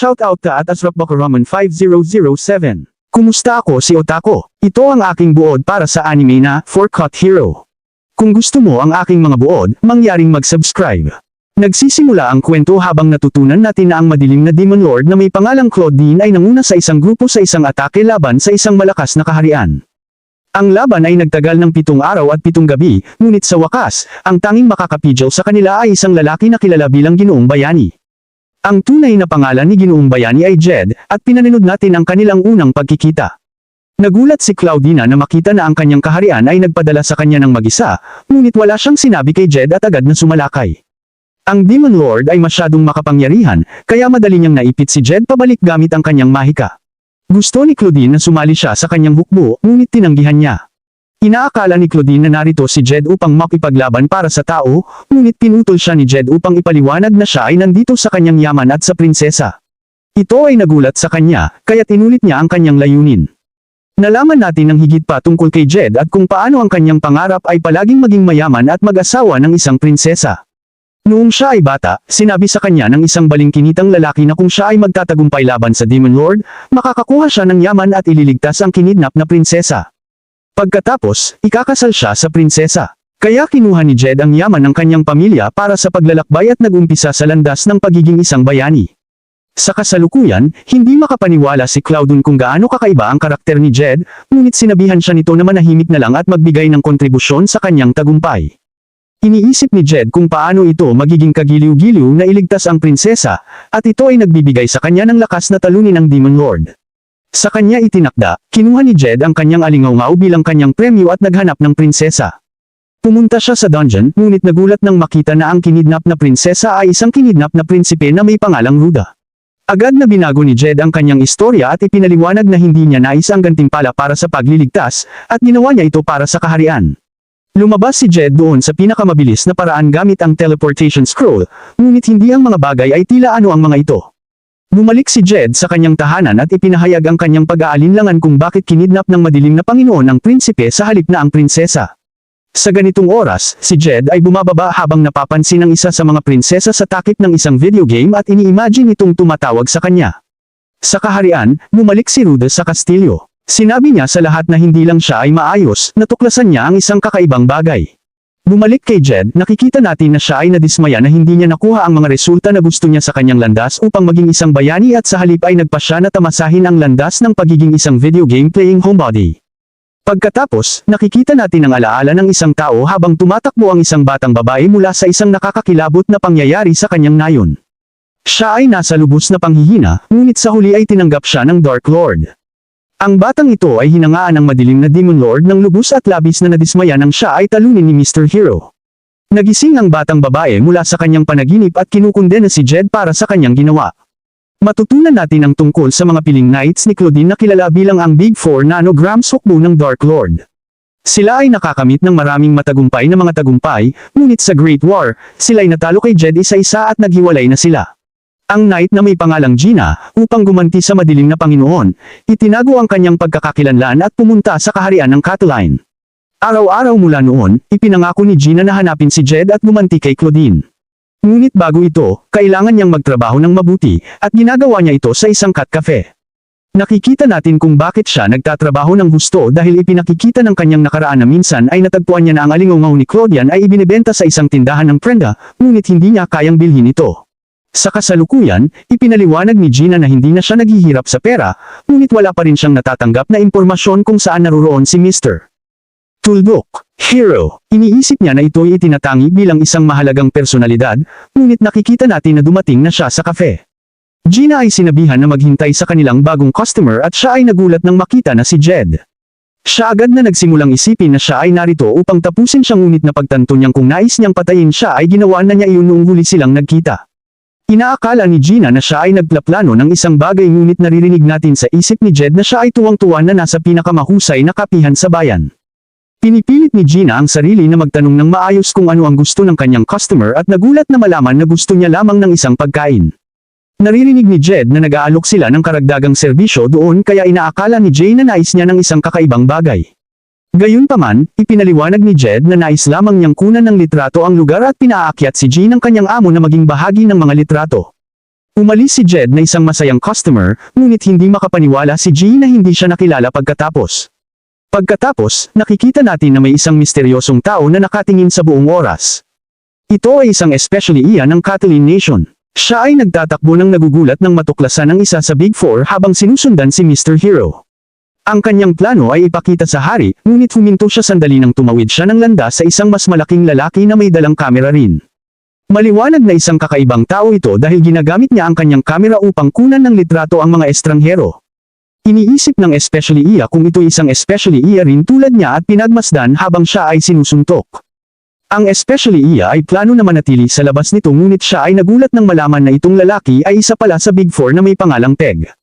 Shoutout ka at Asrapbakaraman 5007. Kumusta ako si Otako? Ito ang aking buod para sa anime na Forgot Hero. Kung gusto mo ang aking mga buod, mangyaring mag-subscribe. Nagsisimula ang kwento habang natutunan natin na ang madilim na Demon Lord na may pangalang Claudine ay nanguna sa isang grupo sa isang atake laban sa isang malakas na kaharian. Ang laban ay nagtagal ng 7 araw at 7 gabi, ngunit sa wakas, ang tanging makakapigil sa kanila ay isang lalaki na kilala bilang Ginoong Bayani. Ang tunay na pangalan ni Ginoong Bayani ay Jed, at pinanood natin ang kanilang unang pagkikita. Nagulat si Claudina na makita na ang kanyang kaharian ay nagpadala sa kanya ng mag-isa, ngunit wala siyang sinabi kay Jed at agad na sumalakay. Ang Demon Lord ay masyadong makapangyarihan, kaya madali niyang naipit si Jed pabalik gamit ang kanyang mahika. Gusto ni Claudine na sumali siya sa kanyang hukbo, ngunit tinanggihan niya. Inaakala ni Claudine na narito si Jed upang makipaglaban para sa tao, ngunit pinutol siya ni Jed upang ipaliwanag na siya ay nandito sa kanyang yaman at sa prinsesa. Ito ay nagulat sa kanya, kaya tinulit niya ang kanyang layunin. Nalaman natin ng higit pa tungkol kay Jed at kung paano ang kanyang pangarap ay palaging maging mayaman at mag-asawa ng isang prinsesa. Noong siya ay bata, sinabi sa kanya ng isang balingkinitang lalaki na kung siya ay magtatagumpay laban sa Demon Lord, makakakuha siya ng yaman at ililigtas ang kinidnap na prinsesa. Pagkatapos, ikakasal siya sa prinsesa. Kaya kinuha ni Jed ang yaman ng kanyang pamilya para sa paglalakbay at nagumpisa sa landas ng pagiging isang bayani. Sa kasalukuyan, hindi makapaniwala si Claudine kung gaano kakaiba ang karakter ni Jed, ngunit sinabihan siya nito na manahimik na lang at magbigay ng kontribusyon sa kanyang tagumpay. Iniisip ni Jed kung paano ito magiging kagiliw-giliw na iligtas ang prinsesa, at ito ay nagbibigay sa kanya ng lakas na talunin ang Demon Lord. Sa kanya itinakda, kinuha ni Jed ang kanyang alingaw bilang kanyang premyo at naghanap ng prinsesa. Pumunta siya sa dungeon, ngunit nagulat nang makita na ang kinidnap na prinsesa ay isang kinidnap na prinsipe na may pangalang Ruda. Agad na binago ni Jed ang kanyang istorya at ipinaliwanag na hindi niya nais ang gantimpala para sa pagliligtas, at ginawa niya ito para sa kaharian. Lumabas si Jed doon sa pinakamabilis na paraan gamit ang teleportation scroll, ngunit hindi ang mga bagay ay tila ano ang mga ito. Bumalik si Jed sa kanyang tahanan at ipinahayag ang kanyang pag-aalinlangan kung bakit kinidnap ng madilim na Panginoon ang prinsipe sa halip na ang prinsesa. Sa ganitong oras, si Jed ay bumababa habang napapansin ng isa sa mga prinsesa sa takip ng isang video game at ini-imagine itong tumatawag sa kanya. Sa kaharian, bumalik si Ruda sa kastilyo. Sinabi niya sa lahat na hindi lang siya ay maayos, natuklasan niya ang isang kakaibang bagay. Bumalik kay Jed, nakikita natin na siya ay nadismaya na hindi niya nakuha ang mga resulta na gusto niya sa kanyang landas upang maging isang bayani at sa halip ay nagpa siya na tamasahin ang landas ng pagiging isang video game playing homebody. Pagkatapos, nakikita natin ang alaala ng isang tao habang tumatakbo ang isang batang babae mula sa isang nakakakilabot na pangyayari sa kanyang nayon. Siya ay nasa lubos na panghihina, ngunit sa huli ay tinanggap siya ng Dark Lord. Ang batang ito ay hinangaan ng madilim na Demon Lord ng lubos at labis na nadismaya nang siya ay talunin ni Mr. Hero. Nagising ang batang babae mula sa kanyang panaginip at kinukundena si Jed para sa kanyang ginawa. Matutunan natin ang tungkol sa mga piling knights ni Claudine na kilala bilang ang Big 4 nanograms hukbo ng Dark Lord. Sila ay nakakamit ng maraming matagumpay na mga tagumpay, ngunit sa Great War, sila ay natalo kay Jed isa-isa at naghiwalay na sila. Ang knight na may pangalang Gina, upang gumanti sa madilim na Panginoon, itinago ang kanyang pagkakakilanlan at pumunta sa kaharian ng Cataline. Araw-araw mula noon, ipinangako ni Gina na hanapin si Jed at gumanti kay Claudine. Ngunit bago ito, kailangan niyang magtrabaho ng mabuti, at ginagawa niya ito sa isang cat cafe. Nakikita natin kung bakit siya nagtatrabaho ng gusto dahil ipinakikita ng kanyang nakaraan na minsan ay natagpuan niya na ang alingaw ni Claudian ay ibinebenta sa isang tindahan ng prenda, ngunit hindi niya kayang bilhin ito. Sa kasalukuyan, ipinaliwanag ni Gina na hindi na siya naghihirap sa pera, ngunit wala pa rin siyang natatanggap na impormasyon kung saan naruroon si Mr. Tuldok Hero. Iniisip niya na ito'y itinatangi bilang isang mahalagang personalidad, ngunit nakikita natin na dumating na siya sa cafe. Gina ay sinabihan na maghintay sa kanilang bagong customer at siya ay nagulat nang makita na si Jed. Siya agad na nagsimulang isipin na siya ay narito upang tapusin siya ngunit napagtanto niyang kung nais niyang patayin siya ay ginawa na niya iyon noong huli silang nagkita. Inaakala ni Gina na siya ay nagplaplano ng isang bagay ngunit naririnig natin sa isip ni Jed na siya ay tuwang-tuwa na nasa pinakamahusay na kapihan sa bayan. Pinipilit ni Gina ang sarili na magtanong ng maayos kung ano ang gusto ng kanyang customer at nagulat na malaman na gusto niya lamang ng isang pagkain. Naririnig ni Jed na nag-aalok sila ng karagdagang serbisyo doon kaya inaakala ni Jay na nais niya ng isang kakaibang bagay. Gayunpaman, ipinaliwanag ni Jed na nais lamang niyang kunan ng litrato ang lugar at pinaakyat si Jay ng kanyang amo na maging bahagi ng mga litrato. Umalis si Jed na isang masayang customer, ngunit hindi makapaniwala si G na hindi siya nakilala pagkatapos. Pagkatapos, nakikita natin na may isang misteryosong tao na nakatingin sa buong oras. Ito ay isang especially iya ng Catalin Nation. Siya ay nagtatakbo ng nagugulat nang matuklasan ng isa sa Big Four habang sinusundan si Mr. Hero. Ang kanyang plano ay ipakita sa hari, ngunit huminto siya sandali nang tumawid siya ng landas sa isang mas malaking lalaki na may dalang kamera rin. Maliwanag na isang kakaibang tao ito dahil ginagamit niya ang kanyang kamera upang kunan ng litrato ang mga estranghero. Iniisip ng especially iya kung ito isang especially iya rin tulad niya at pinagmasdan habang siya ay sinusuntok. Ang especially iya ay plano na manatili sa labas nito ngunit siya ay nagulat nang malaman na itong lalaki ay isa pala sa Big Four na may pangalang Peg.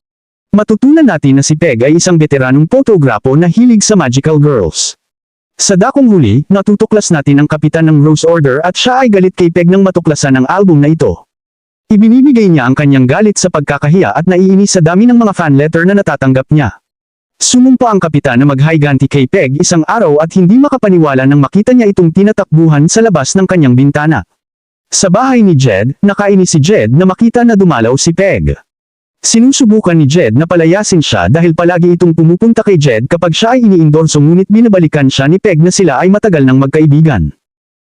Matutunan natin na si Peg ay isang veteranong fotograpo na hilig sa magical girls. Sa dakong huli, natutuklas natin ang kapitan ng Rose Order at siya ay galit kay Peg nang matuklasan ang album na ito. Ibinibigay niya ang kanyang galit sa pagkakahiya at naiinis sa dami ng mga fan letter na natatanggap niya. Sumumpa ang kapitan na maghiganti kay Peg isang araw at hindi makapaniwala nang makita niya itong tinatakbuhan sa labas ng kanyang bintana. Sa bahay ni Jed, nakainis si Jed na makita na dumalaw si Peg. Sinusubukan ni Jed na palayasin siya dahil palagi itong pumupunta kay Jed kapag siya ay iniindorso ngunit binabalikan siya ni Peg na sila ay matagal ng magkaibigan.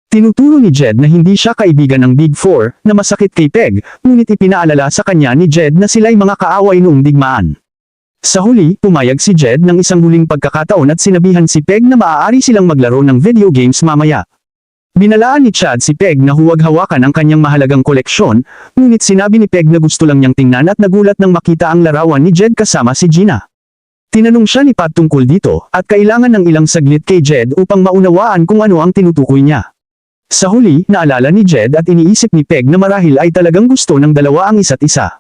Tinuturo ni Jed na hindi siya kaibigan ng Big Four, na masakit kay Peg, ngunit ipinaalala sa kanya ni Jed na sila'y mga kaaway noong digmaan. Sa huli, pumayag si Jed ng isang huling pagkakataon at sinabihan si Peg na maaari silang maglaro ng video games mamaya. Binalaan ni Chad si Peg na huwag hawakan ang kanyang mahalagang koleksyon, ngunit sinabi ni Peg na gusto lang niyang tingnan at nagulat nang makita ang larawan ni Jed kasama si Gina. Tinanong siya ni Pat tungkol dito, at kailangan ng ilang saglit kay Jed upang maunawaan kung ano ang tinutukoy niya. Sa huli, naalala ni Jed at iniisip ni Peg na marahil ay talagang gusto ng dalawa ang isa't isa.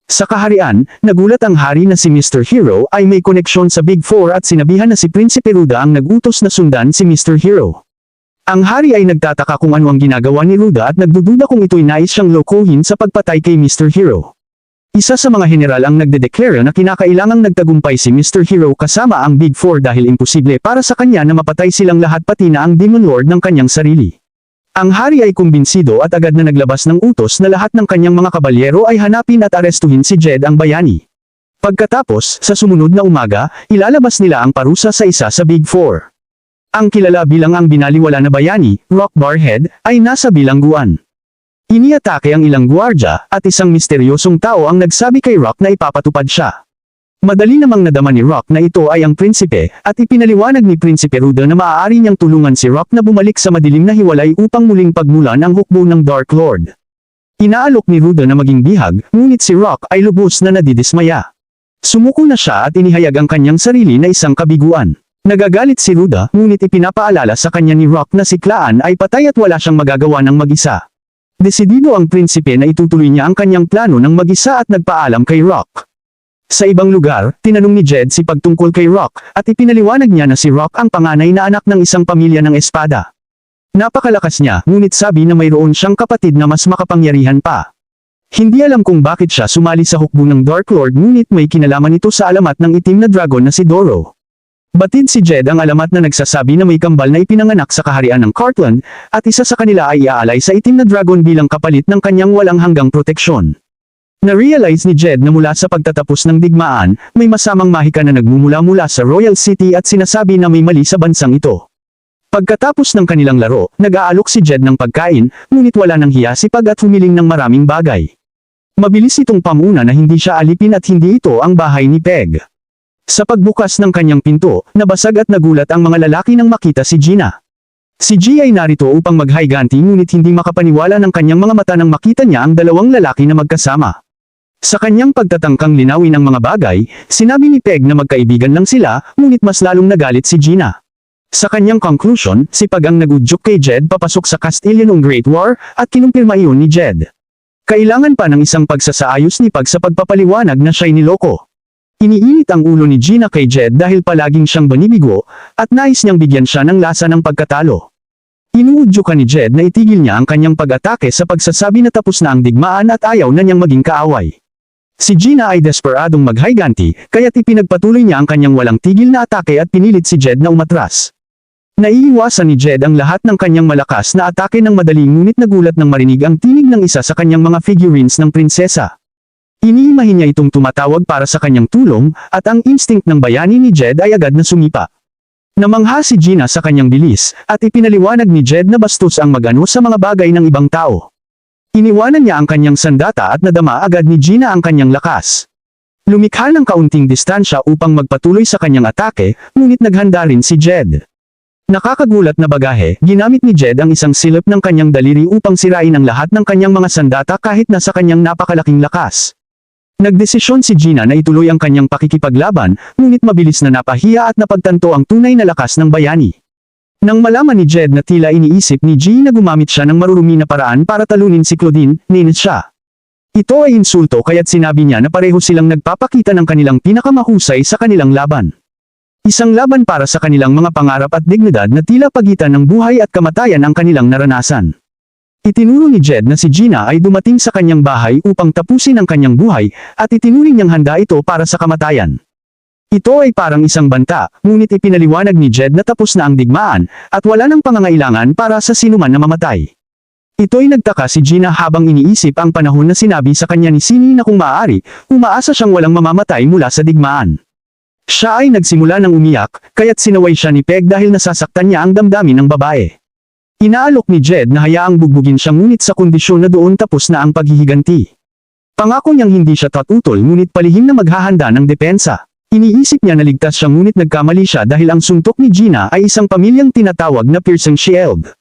Sa kaharian, nagulat ang hari na si Mr. Hero ay may koneksyon sa Big Four at sinabihan na si Prinsipe Ruda ang nagutos na sundan si Mr. Hero. Ang hari ay nagtataka kung ano ang ginagawa ni Ruda at nagdududa kung ito'y nais siyang lokohin sa pagpatay kay Mr. Hero. Isa sa mga general ang nagdedeklara na kinakailangang nagtagumpay si Mr. Hero kasama ang Big Four dahil imposible para sa kanya na mapatay silang lahat pati na ang Demon Lord ng kanyang sarili. Ang hari ay kumbinsido at agad na naglabas ng utos na lahat ng kanyang mga kabalyero ay hanapin at arestuhin si Jed ang bayani. Pagkatapos, sa sumunod na umaga, ilalabas nila ang parusa sa isa sa Big Four. Ang kilala bilang ang binaliwala na bayani, Rock Barhead, ay nasa bilangguan. Iniatake ang ilang gwardya, at isang misteryosong tao ang nagsabi kay Rock na ipapatupad siya. Madali namang nadama ni Rock na ito ay ang prinsipe, at ipinaliwanag ni Prinsipe Ruda na maaari niyang tulungan si Rock na bumalik sa madilim na hiwalay upang muling pagmulan ang hukbo ng Dark Lord. Inaalok ni Ruda na maging bihag, ngunit si Rock ay lubos na nadidismaya. Sumuko na siya at inihayag ang kanyang sarili na isang kabiguan. Nagagalit si Ruda, ngunit ipinapaalala sa kanya ni Rock na si Claan ay patay at wala siyang magagawa ng mag-isa. Desidido ang prinsipe na itutuloy niya ang kanyang plano ng mag-isa at nagpaalam kay Rock. Sa ibang lugar, tinanong ni Jed si pagtungkol kay Rock, at ipinaliwanag niya na si Rock ang panganay na anak ng isang pamilya ng espada. Napakalakas niya, ngunit sabi na mayroon siyang kapatid na mas makapangyarihan pa. Hindi alam kung bakit siya sumali sa hukbo ng Dark Lord ngunit may kinalaman ito sa alamat ng itim na dragon na si Doro. Batid si Jed ang alamat na nagsasabi na may kambal na ipinanganak sa kaharian ng Cartland, at isa sa kanila ay iaalay sa itim na dragon bilang kapalit ng kanyang walang hanggang proteksyon. Na-realize ni Jed na mula sa pagtatapos ng digmaan, may masamang mahika na nagmumula-mula sa Royal City at sinasabi na may mali sa bansang ito. Pagkatapos ng kanilang laro, nag-aalok si Jed ng pagkain, ngunit wala nang hiyasipag at humiling ng maraming bagay. Mabilis itong pamuna na hindi siya alipin at hindi ito ang bahay ni Peg. Sa pagbukas ng kanyang pinto, nabasag at nagulat ang mga lalaki nang makita si Gina. Si G ay narito upang maghiganti ngunit hindi makapaniwala ng kanyang mga mata nang makita niya ang dalawang lalaki na magkasama. Sa kanyang pagtatangkang linawin ang mga bagay, sinabi ni Peg na magkaibigan lang sila, ngunit mas lalong nagalit si Gina. Sa kanyang conclusion, si Pag ang nagudyok kay Jed papasok sa Kastilyo ng Great War, at kinumpirma iyon ni Jed. Kailangan pa ng isang pagsasaayos ni Pag sa pagpapaliwanag na siya'y niloko. Iniinit ang ulo ni Gina kay Jed dahil palaging siyang banibigo, at nais niyang bigyan siya ng lasa ng pagkatalo. Inuudyukan ni Jed na itigil niya ang kanyang pag-atake sa pagsasabi na tapos na ang digmaan at ayaw na niyang maging kaaway. Si Gina ay desperadong maghiganti, kaya't ipinagpatuloy niya ang kanyang walang tigil na atake at pinilit si Jed na umatras. Naiiwasan ni Jed ang lahat ng kanyang malakas na atake ng madali ngunit nagulat nang marinig ang tinig ng isa sa kanyang mga figurines ng prinsesa. Iniimahin niya itong tumatawag para sa kanyang tulong, at ang instinct ng bayani ni Jed ay agad na sumipa. Namangha si Gina sa kanyang bilis, at ipinaliwanag ni Jed na bastos ang mag-ano sa mga bagay ng ibang tao. Iniwanan niya ang kanyang sandata at nadama agad ni Gina ang kanyang lakas. Lumikha ng kaunting distansya upang magpatuloy sa kanyang atake, ngunit naghanda rin si Jed. Nakakagulat na bagahe, ginamit ni Jed ang isang silip ng kanyang daliri upang sirain ang lahat ng kanyang mga sandata kahit na sa kanyang napakalaking lakas. Nagdesisyon si Gina na ituloy ang kanyang pakikipaglaban, ngunit mabilis na napahiya at napagtanto ang tunay na lakas ng bayani. Nang malaman ni Jed na tila iniisip ni G na gumamit siya ng marurumi na paraan para talunin si Claudine, ninis siya. Ito ay insulto kaya't sinabi niya na pareho silang nagpapakita ng kanilang pinakamahusay sa kanilang laban. Isang laban para sa kanilang mga pangarap at dignidad na tila pagitan ng buhay at kamatayan ang kanilang naranasan. Itinuro ni Jed na si Gina ay dumating sa kanyang bahay upang tapusin ang kanyang buhay, at itinuring niyang handa ito para sa kamatayan. Ito ay parang isang banta, ngunit ipinaliwanag ni Jed na tapos na ang digmaan, at wala nang pangangailangan para sa sinuman na mamatay. Ito'y nagtaka si Gina habang iniisip ang panahon na sinabi sa kanya ni Sini na kung maaari, umaasa siyang walang mamamatay mula sa digmaan. Siya ay nagsimula ng umiyak, kaya't sinaway siya ni Peg dahil nasasaktan niya ang damdamin ng babae. Inaalok ni Jed na hayaang bugbugin siya ngunit sa kondisyon na doon tapos na ang paghihiganti. Pangako niyang hindi siya tatutol ngunit palihim na maghahanda ng depensa. Iniisip niya na ligtas siya ngunit nagkamali siya dahil ang suntok ni Gina ay isang pamilyang tinatawag na Pearson Shield.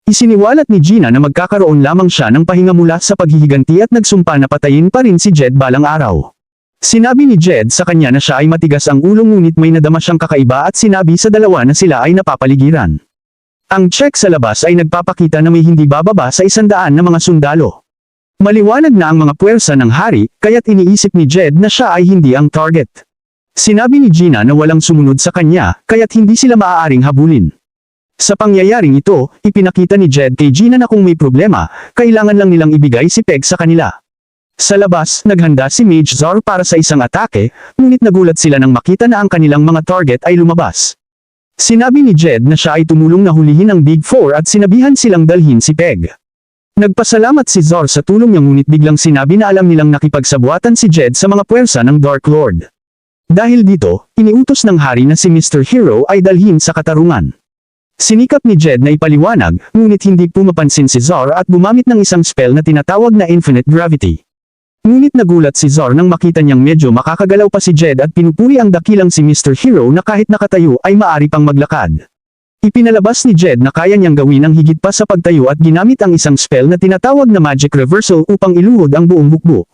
Isiniwalat ni Gina na magkakaroon lamang siya ng pahinga mula sa paghihiganti at nagsumpa na patayin pa rin si Jed balang araw. Sinabi ni Jed sa kanya na siya ay matigas ang ulo ngunit may nadama siyang kakaiba at sinabi sa dalawa na sila ay napapaligiran. Ang check sa labas ay nagpapakita na may hindi bababa sa 100 na mga sundalo. Maliwanag na ang mga puwersa ng hari, kaya't iniisip ni Jed na siya ay hindi ang target. Sinabi ni Gina na walang sumunod sa kanya, kaya't hindi sila maaaring habulin. Sa pangyayaring ito, ipinakita ni Jed kay Gina na kung may problema, kailangan lang nilang ibigay si Peg sa kanila. Sa labas, naghanda si Mage Zar para sa isang atake, ngunit nagulat sila nang makita na ang kanilang mga target ay lumabas. Sinabi ni Jed na siya ay tumulong na hulihin ang Big Four at sinabihan silang dalhin si Peg. Nagpasalamat si Zar sa tulong niya ngunit biglang sinabi na alam nilang nakipagsabuatan si Jed sa mga puwersa ng Dark Lord. Dahil dito, iniutos ng hari na si Mr. Hero ay dalhin sa katarungan. Sinikap ni Jed na ipaliwanag, ngunit hindi pumapansin si Zar at gumamit ng isang spell na tinatawag na Infinite Gravity. Ngunit nagulat si Zar nang makita niyang medyo makakagalaw pa si Jed at pinupuri ang dakilang si Mr. Hero na kahit nakatayo ay maari pang maglakad. Ipinalabas ni Jed na kaya niyang gawin ang higit pa sa pagtayo at ginamit ang isang spell na tinatawag na Magic Reversal upang iluhod ang buong bukbo.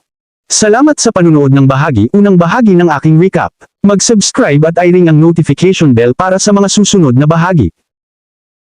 Salamat sa panunood ng unang bahagi ng aking recap. Mag-subscribe at i-ring ang notification bell para sa mga susunod na bahagi.